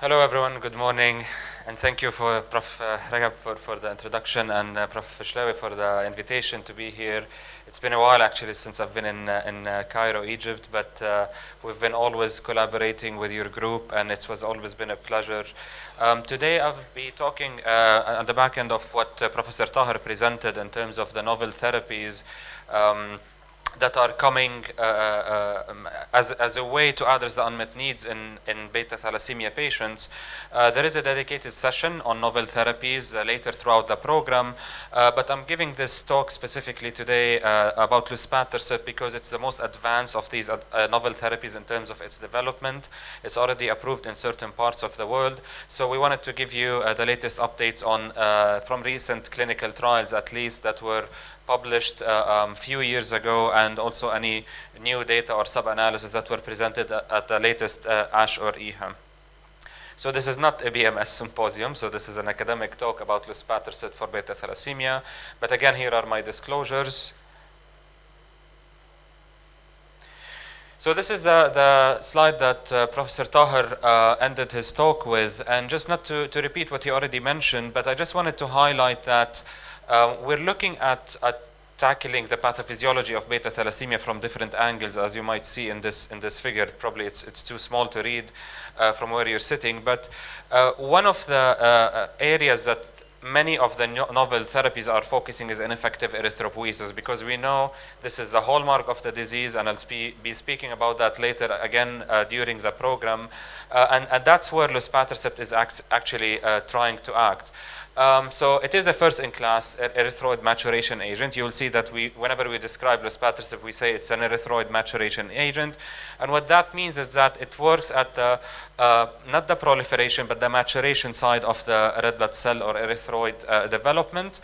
Hello everyone, good morning, and thank you for Prof. Ragab for the introduction and Prof. Shlawi for the invitation to be here. It's been a while actually since I've been in Cairo, Egypt, but we've been always collaborating with your group and it was always been a pleasure. Today I'll be talking on the back end of what Professor Tahir presented in terms of the novel therapies that are coming as a way to address the unmet needs in beta-thalassemia patients. There is a dedicated session on novel therapies later throughout the program, but I'm giving this talk specifically today about Luspatercept because it's the most advanced of these novel therapies in terms of its development. It's already approved in certain parts of the world, so we wanted to give you the latest updates on from recent clinical trials at least that were published a few years ago, and also any new data or sub-analysis that were presented at the latest ASH or EHA. So this is not a BMS symposium, so this is an academic talk about Luspatercept for beta-thalassemia. But again, here are my disclosures. So this is the slide that Professor Tahir ended his talk with, and just not to repeat what he already mentioned, but I just wanted to highlight that we're looking at tackling the pathophysiology of beta-thalassemia from different angles, as you might see in this figure. Probably it's too small to read from where you're sitting, but one of the areas that many of the novel therapies are focusing is ineffective erythropoiesis, because we know this is the hallmark of the disease, and I'll be speaking about that later again during the program, and that's where Luspatercept is actually trying to act. So it is a first-in-class erythroid maturation agent. You'll see that whenever we describe Luspatercept, we say it's an erythroid maturation agent. And what that means is that it works at the, not the proliferation, but the maturation side of the red blood cell or erythroid development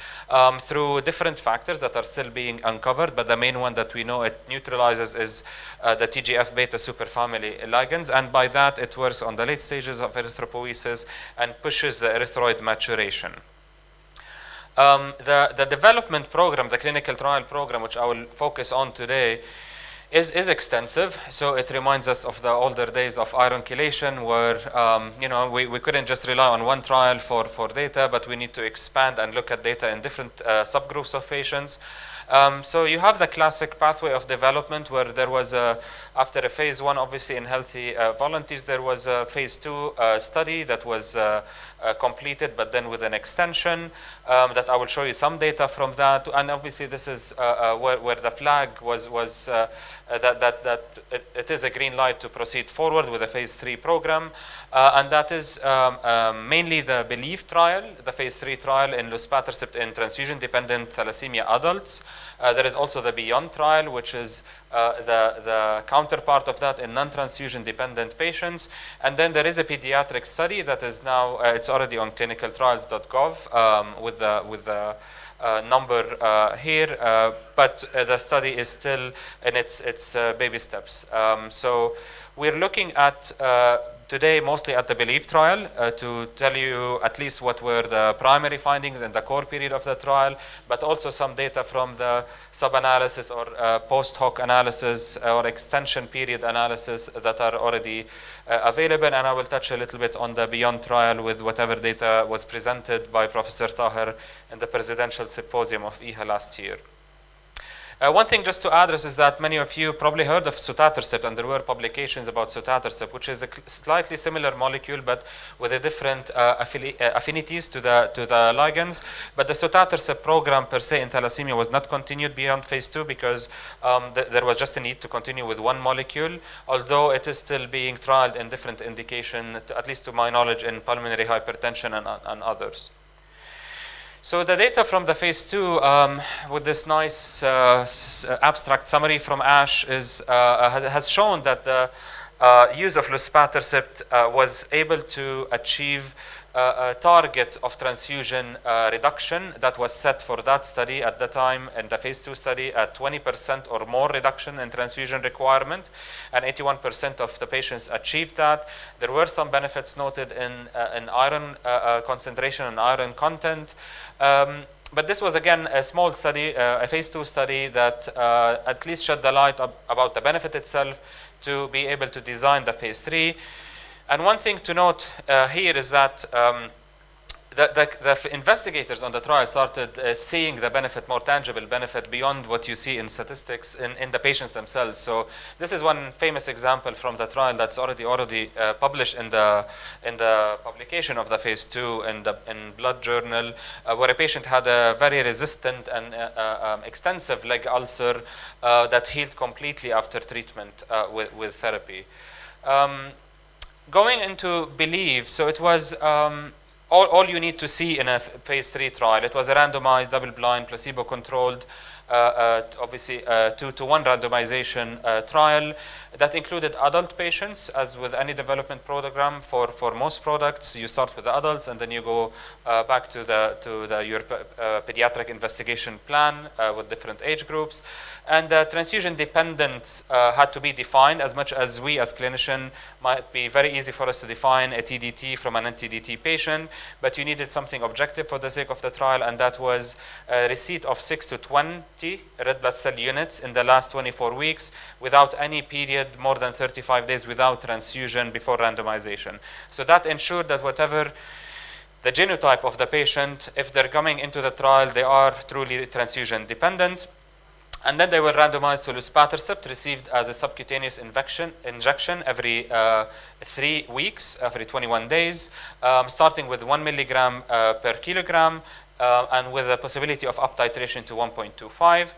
through different factors that are still being uncovered. But the main one that we know it neutralizes is the TGF-beta superfamily ligands. And by that, it works on the late stages of erythropoiesis and pushes the erythroid maturation. The development program, the clinical trial program, which I will focus on today, is extensive. So it reminds us of the older days of iron chelation, where we couldn't just rely on one trial for data, but we need to expand and look at data in different subgroups of patients. So you have the classic pathway of development, where there was after a phase 1, obviously in healthy volunteers, there was a phase 2 study that was completed, but then with an extension that I will show you some data from that. And obviously this is where the flag was that it is a green light to proceed forward with a phase 3 program. And that is mainly the BELIEVE trial, the phase 3 trial in Luspatercept in transfusion-dependent thalassemia adults. There is also the BEYOND trial, which is the counterpart of that in non-transfusion dependent patients. And then there is a pediatric study that is now, it's already on clinicaltrials.gov with the number here, but the study is still in its baby steps. So we're looking at today mostly at the BELIEVE trial to tell you at least what were the primary findings in the core period of the trial, but also some data from the sub-analysis or post hoc analysis or extension period analysis that are already available. And I will touch a little bit on the BEYOND trial with whatever data was presented by Professor Tahir in the presidential symposium of EHA last year. One thing just to address is that many of you probably heard of Luspatercept, and there were publications about Luspatercept, which is a slightly similar molecule, but with a different affinities to the ligands. But the Luspatercept program per se in thalassemia was not continued beyond phase 2 because there was just a need to continue with one molecule, although it is still being trialed in different indications, at least to my knowledge, in pulmonary hypertension and others. So the data from the phase 2 with this nice abstract summary from ASH has shown that the use of Luspatercept was able to achieve a target of transfusion reduction that was set for that study at the time in the phase 2 study at 20% or more reduction in transfusion requirement, and 81% of the patients achieved that. There were some benefits noted in iron concentration and iron content. But this was, again, a small study, a phase 2 study that at least shed the light about the benefit itself to be able to design the phase 3. And one thing to note here is that the investigators on the trial started seeing the benefit, more tangible benefit, beyond what you see in statistics in the patients themselves. So this is one famous example from the trial that's already published in the publication of the phase 2 in Blood Journal, where a patient had a very resistant and extensive leg ulcer that healed completely after treatment with therapy. Going into BELIEVE, so it was all you need to see in a phase 3 trial. It was a randomized, double-blind, placebo-controlled, obviously 2-to-1 randomization trial that included adult patients. As with any development program for most products, you start with the adults and then you go back to your pediatric investigation plan with different age groups. And the transfusion dependence had to be defined, as much as we as clinicians might be very easy for us to define a TDT from an NTDT patient, but you needed something objective for the sake of the trial, and that was receipt of 6 to 20 red blood cell units in the last 24 weeks without any period more than 35 days without transfusion before randomization. So that ensured that whatever the genotype of the patient, if they're coming into the trial, they are truly transfusion dependent. And then they were randomized to Luspatercept, received as a subcutaneous injection every 3 weeks, every 21 days, starting with 1 milligram per kilogram, and with the possibility of up titration to 1.25,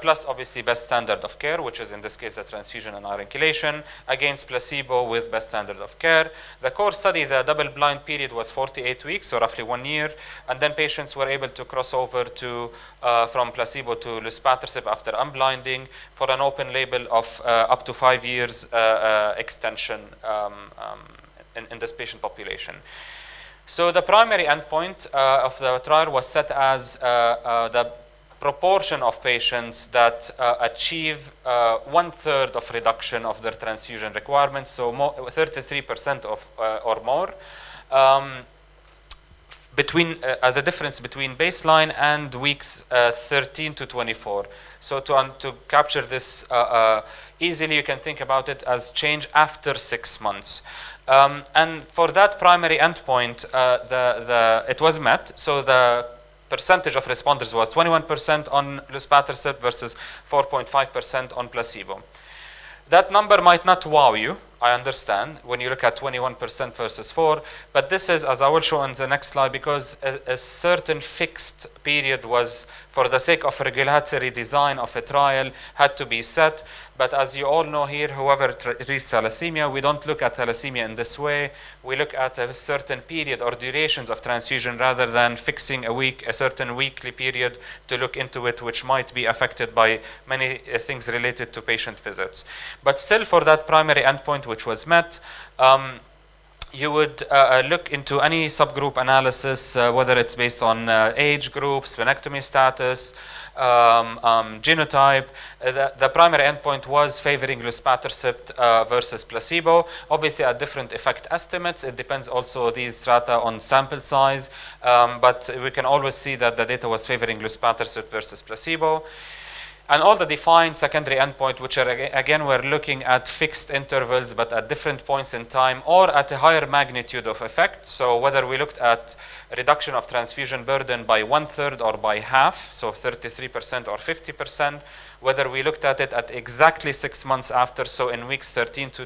plus obviously best standard of care, which is in this case the transfusion and iron chelation, against placebo with best standard of care. The core study, the double-blind period was 48 weeks, so roughly 1 year, and then patients were able to cross over to from placebo to Luspatercept after unblinding for an open label of up to 5 years extension in this patient population. So the primary endpoint of the trial was set as the proportion of patients that achieve 1/3 of reduction of their transfusion requirements, so 33% or more, as a difference between baseline and weeks 13 to 24. So to capture this easily, you can think about it as change after 6 months. And for that primary endpoint, it was met. So the percentage of responders was 21% on Luspatercept versus 4.5% on placebo. That number might not wow you, I understand, when you look at 21% versus 4, but this is, as I will show on the next slide, because a certain fixed period was, for the sake of regulatory design of a trial, had to be set. But as you all know here, whoever reads thalassemia, we don't look at thalassemia in this way. We look at a certain period or durations of transfusion rather than fixing a certain weekly period to look into it, which might be affected by many things related to patient visits. But still, for that primary endpoint, which was met, you would look into any subgroup analysis, whether it's based on age group, splenectomy status, genotype. The primary endpoint was favoring Luspatercept versus placebo. Obviously, at different effect estimates, it depends also these strata on sample size, but we can always see that the data was favoring Luspatercept versus placebo. And all the defined secondary endpoint, which are, again, we're looking at fixed intervals, but at different points in time, or at a higher magnitude of effect. So whether we looked at reduction of transfusion burden by 1/3 or by half, so 33% or 50%, whether we looked at it at exactly 6 months after, so in weeks 13 to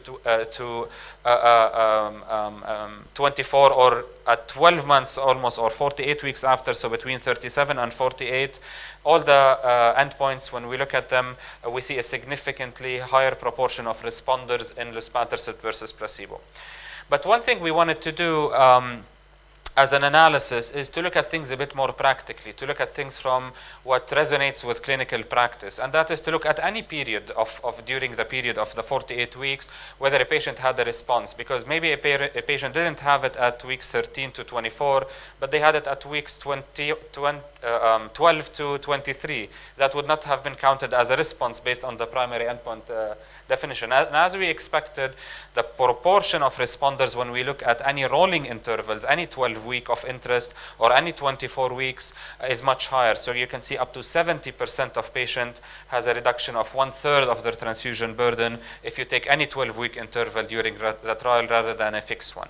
24, or at 12 months almost, or 48 weeks after, so between 37 and 48, all the endpoints, when we look at them, we see a significantly higher proportion of responders in Luspatercept versus placebo. But one thing we wanted to do as an analysis is to look at things a bit more practically, to look at things from what resonates with clinical practice. And that is to look at any period during the period of the 48 weeks, whether a patient had a response. Because maybe a patient didn't have it at weeks 13 to 24, but they had it at weeks 12 to 23. That would not have been counted as a response based on the primary endpoint definition. And as we expected, the proportion of responders when we look at any rolling intervals, any 12 week of interest or any 24 weeks is much higher. So you can see up to 70% of patient has a reduction of 1/3 of their transfusion burden if you take any 12-week interval during the trial rather than a fixed one.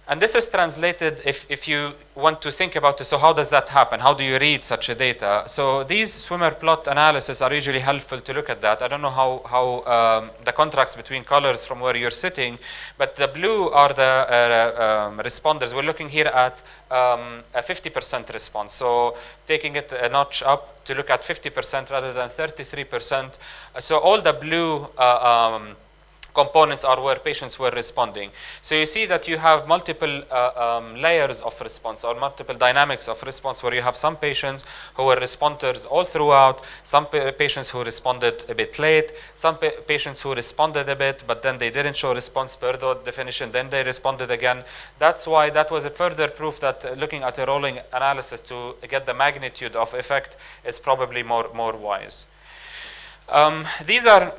And this is translated if you want to think about it. So how does that happen? How do you read such a data? So these swimmer plot analysis are usually helpful to look at that. I don't know how the contrast between colors from where you're sitting, but the blue are the responders. We're looking here at a 50% response. So taking it a notch up to look at 50% rather than 33%. So all the blue components are where patients were responding. So you see that you have multiple layers of response or multiple dynamics of response, where you have some patients who were responders all throughout, some patients who responded a bit late, some patients who responded a bit, but then they didn't show response per the definition, then they responded again. That's why that was a further proof that looking at a rolling analysis to get the magnitude of effect is probably more wise. These are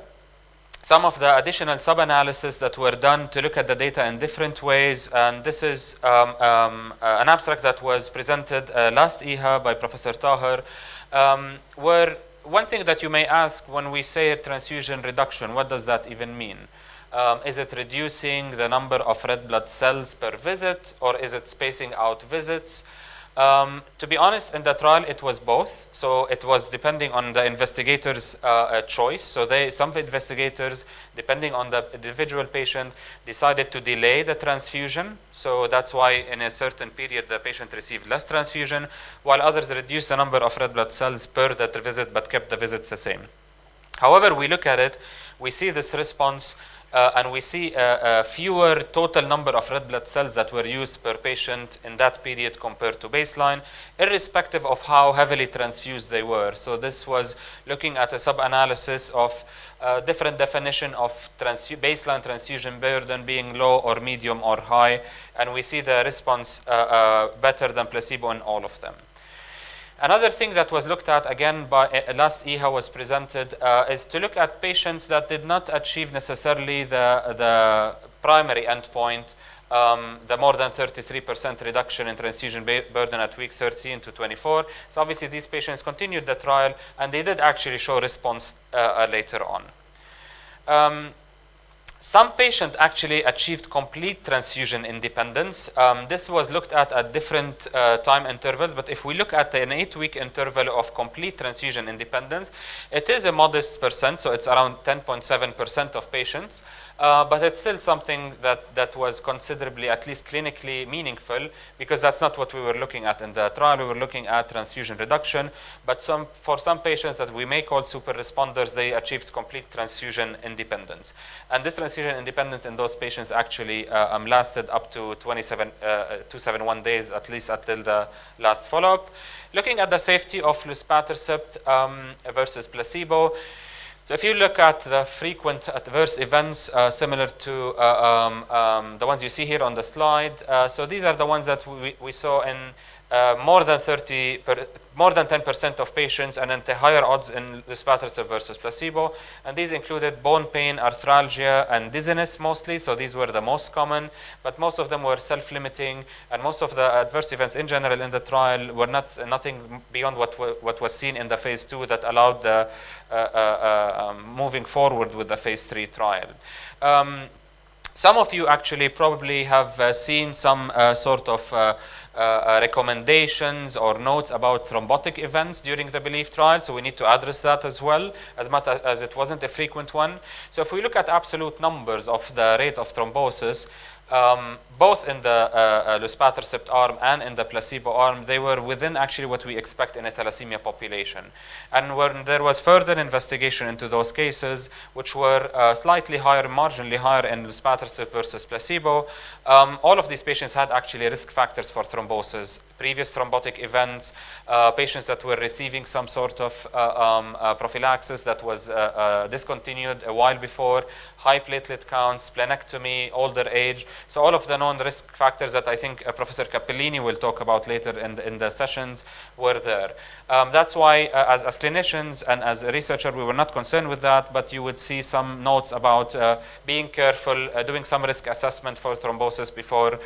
some of the additional sub-analysis that were done to look at the data in different ways. And this is an abstract that was presented last EHA by Professor Taher, where one thing that you may ask when we say transfusion reduction, what does that even mean? Is it reducing the number of red blood cells per visit, or is it spacing out visits? To be honest, in the trial, it was both. So it was depending on the investigator's choice. So some investigators, depending on the individual patient, decided to delay the transfusion. So that's why in a certain period, the patient received less transfusion, while others reduced the number of red blood cells per that visit, but kept the visits the same. However, we look at it, we see this response, and we see fewer total number of red blood cells that were used per patient in that period compared to baseline, irrespective of how heavily transfused they were. So this was looking at a sub-analysis of different definition of baseline transfusion burden being low or medium or high, and we see the response better than placebo in all of them. Another thing that was looked at again by last EHA was presented is to look at patients that did not achieve necessarily the primary endpoint, the more than 33% reduction in transfusion burden at week 13 to 24. So obviously these patients continued the trial, and they did actually show response later on. Some patients actually achieved complete transfusion independence. This was looked at different time intervals, but if we look at an 8-week interval of complete transfusion independence, it is a modest percent, so it's around 10.7% of patients. But it's still something that was considerably, at least clinically meaningful, because that's not what we were looking at in the trial. We were looking at transfusion reduction, but for some patients that we may call super responders, they achieved complete transfusion independence. And this transfusion independence in those patients actually lasted up to 271 days, at least until the last follow-up. Looking at the safety of Luspatercept versus placebo, so if you look at the frequent adverse events similar to the ones you see here on the slide, so these are the ones that we saw in more than 10% of patients, and at the higher odds in Luspatercept versus placebo. And these included bone pain, arthralgia, and dizziness mostly. So these were the most common, but most of them were self-limiting, and most of the adverse events in general in the trial were nothing beyond what was seen in the phase 2 that allowed the moving forward with the phase 3 trial. Some of you actually probably have seen some sort of recommendations or notes about thrombotic events during the BELIEVE trial, so we need to address that as well, as much as it wasn't a frequent one. So if we look at absolute numbers of the rate of thrombosis, both in the Luspatercept arm and in the placebo arm, they were within actually what we expect in a thalassemia population. And when there was further investigation into those cases, which were slightly higher, marginally higher in Luspatercept versus placebo, all of these patients had actually risk factors for thrombosis previous thrombotic events, patients that were receiving some sort of prophylaxis that was discontinued a while before, high platelet counts, splenectomy, older age. So all of the known risk factors that I think Professor Cappellini will talk about later in the sessions were there. That's why as clinicians and as a researcher, we were not concerned with that, but you would see some notes about being careful, doing some risk assessment for thrombosis before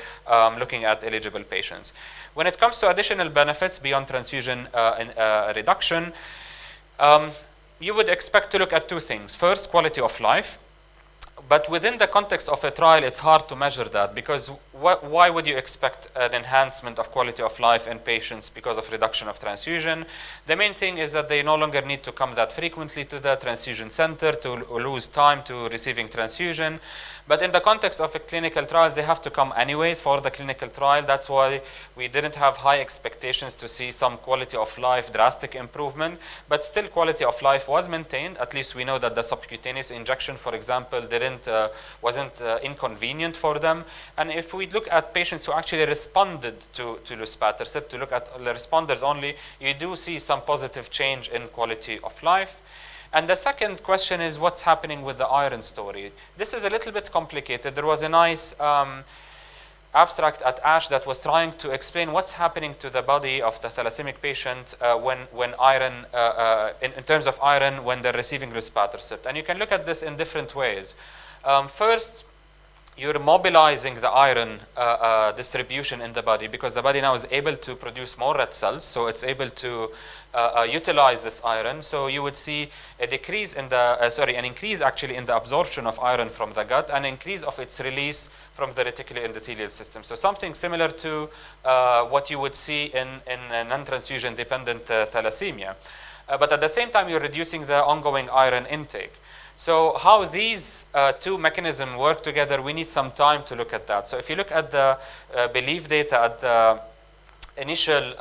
looking at eligible patients. When it comes to additional benefits beyond transfusion reduction, you would expect to look at two things. First, quality of life. But within the context of a trial, it's hard to measure that, because why would you expect an enhancement of quality of life in patients because of reduction of transfusion? The main thing is that they no longer need to come that frequently to the transfusion center to lose time to receiving transfusion. But in the context of a clinical trial, they have to come anyways for the clinical trial. That's why we didn't have high expectations to see some quality of life drastic improvement. But still, quality of life was maintained. At least we know that the subcutaneous injection, for example, wasn't inconvenient for them. And if we look at patients who actually responded to Luspatercept, to look at the responders only, you do see some positive change in quality of life. And the second question is what's happening with the iron story. This is a little bit complicated. There was a nice abstract at ASH that was trying to explain what's happening to the body of the thalassemia patient when iron, in terms of iron, when they're receiving Luspatercept. And you can look at this in different ways. First, you're mobilizing the iron distribution in the body, because the body now is able to produce more red cells, so it's able to utilize this iron. So you would see a decrease in the, an increase actually in the absorption of iron from the gut, and increase of its release from the reticuloendothelial system. So something similar to what you would see in non-transfusion dependent thalassemia. But at the same time, you're reducing the ongoing iron intake. So how these two mechanisms work together, we need some time to look at that. So if you look at the belief data at the initial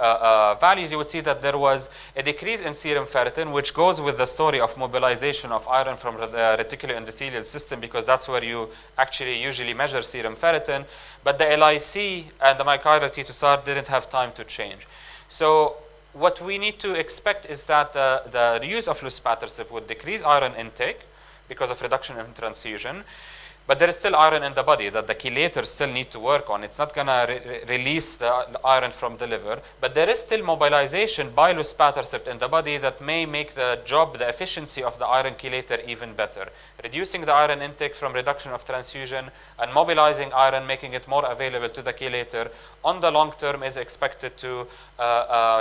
values, you would see that there was a decrease in serum ferritin, which goes with the story of mobilization of iron from the reticuloendothelial system, because that's where you actually usually measure serum ferritin. But the LIC and the myocardial T2SAR didn't have time to change. So what we need to expect is that the use of Luspatercept would decrease iron intake because of reduction in transfusion. But there is still iron in the body that the chelators still need to work on. It's not going to release the iron from the liver. But there is still mobilization by Luspatercept in the body that may make the job, the efficiency of the iron chelator even better. Reducing the iron intake from reduction of transfusion and mobilizing iron, making it more available to the chelator, on the long term is expected to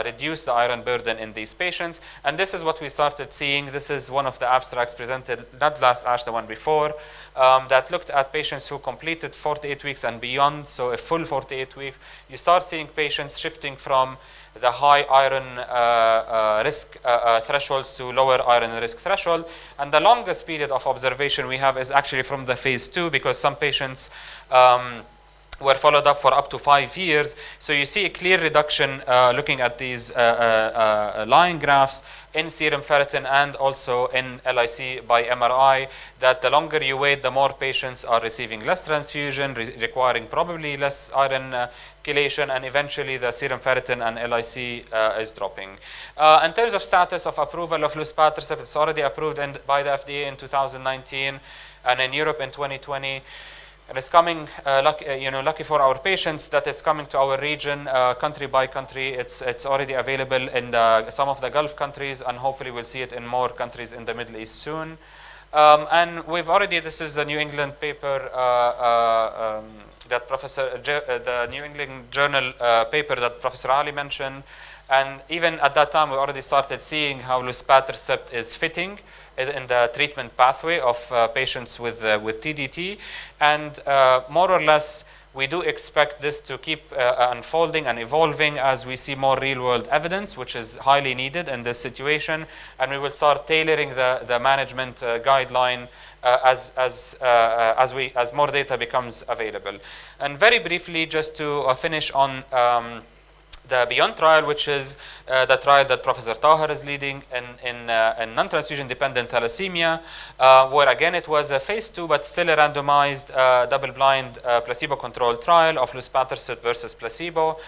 reduce the iron burden in these patients. And this is what we started seeing. This is one of the abstracts presented, not last ASH, the one before, that looked at patients who completed 48 weeks and beyond, so a full 48 weeks. You start seeing patients shifting from the high iron risk thresholds to lower iron risk threshold. And the longest period of observation we have is actually from the phase 2, because some patients were followed up for up to 5 years. So you see a clear reduction looking at these line graphs in serum ferritin and also in LIC by MRI, that the longer you wait, the more patients are receiving less transfusion, requiring probably less iron chelation, and eventually the serum ferritin and LIC is dropping. In terms of status of approval of Luspatercept, it's already approved by the FDA in 2019 and in Europe in 2020. And it's coming, lucky for our patients that it's coming to our region, country by country. It's already available in some of the Gulf countries, and hopefully we'll see it in more countries in the Middle East soon. And we've already, this is the New England paper that the New England Journal paper that Professor Ali mentioned. And even at that time, we already started seeing how Luspatercept is fitting in the treatment pathway of patients with TDT. And more or less, we do expect this to keep unfolding and evolving as we see more real-world evidence, which is highly needed in this situation. And we will start tailoring the management guideline as more data becomes available. And very briefly, just to finish on the Beyond trial, which is the trial that Professor Tahar is leading in non-transfusion dependent thalassemia, where again it was a phase 2, but still a randomized double-blind placebo-controlled trial of Luspatercept versus placebo.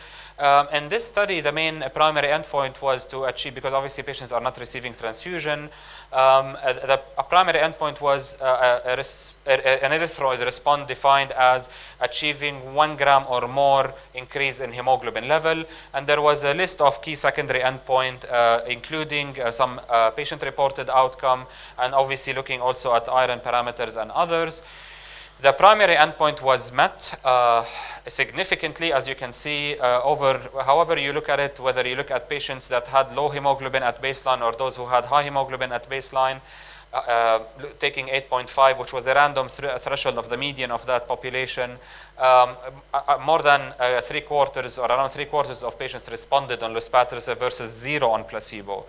In this study, the main primary endpoint was to achieve, because obviously patients are not receiving transfusion, a primary endpoint was an erythroid response defined as achieving 1 gram or more increase in hemoglobin level. And there was a list of key secondary endpoint, including some patient-reported outcome, and obviously looking also at iron parameters and others. The primary endpoint was met significantly, as you can see, however you look at it, whether you look at patients that had low hemoglobin at baseline or those who had high hemoglobin at baseline, taking 8.5, which was a random threshold of the median of that population, more than 3/4 or around 3/4 of patients responded on luspatercept versus 0 on placebo.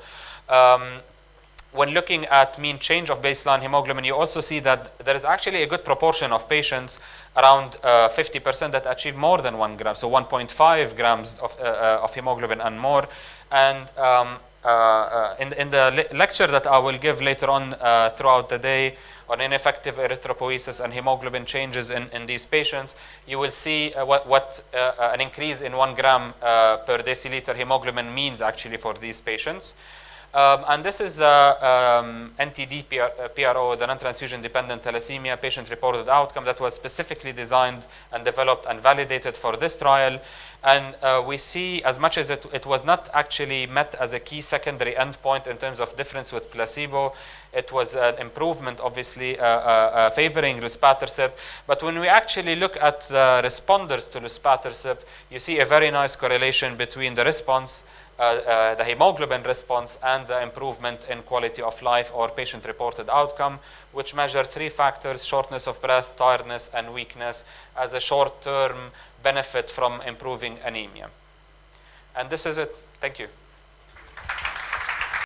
When looking at mean change of baseline hemoglobin, you also see that there is actually a good proportion of patients, around 50%, that achieve more than 1 gram, so 1.5 grams of hemoglobin and more. And in the lecture that I will give later on throughout the day on ineffective erythropoiesis and hemoglobin changes in these patients, you will see what an increase in 1 gram per deciliter hemoglobin means actually for these patients. And this is the NTDT-PRO, the non-transfusion-dependent thalassemia patient-reported outcome that was specifically designed and developed and validated for this trial. And we see, as much as it was not actually met as a key secondary endpoint in terms of difference with placebo, it was an improvement, obviously, favoring luspatercept. But when we actually look at the responders to luspatercept, you see a very nice correlation between the response, the hemoglobin response, and the improvement in quality of life or patient-reported outcome, which measure 3 factors: shortness of breath, tiredness, and weakness, as a short-term benefit from improving anemia. And this is it. Thank you.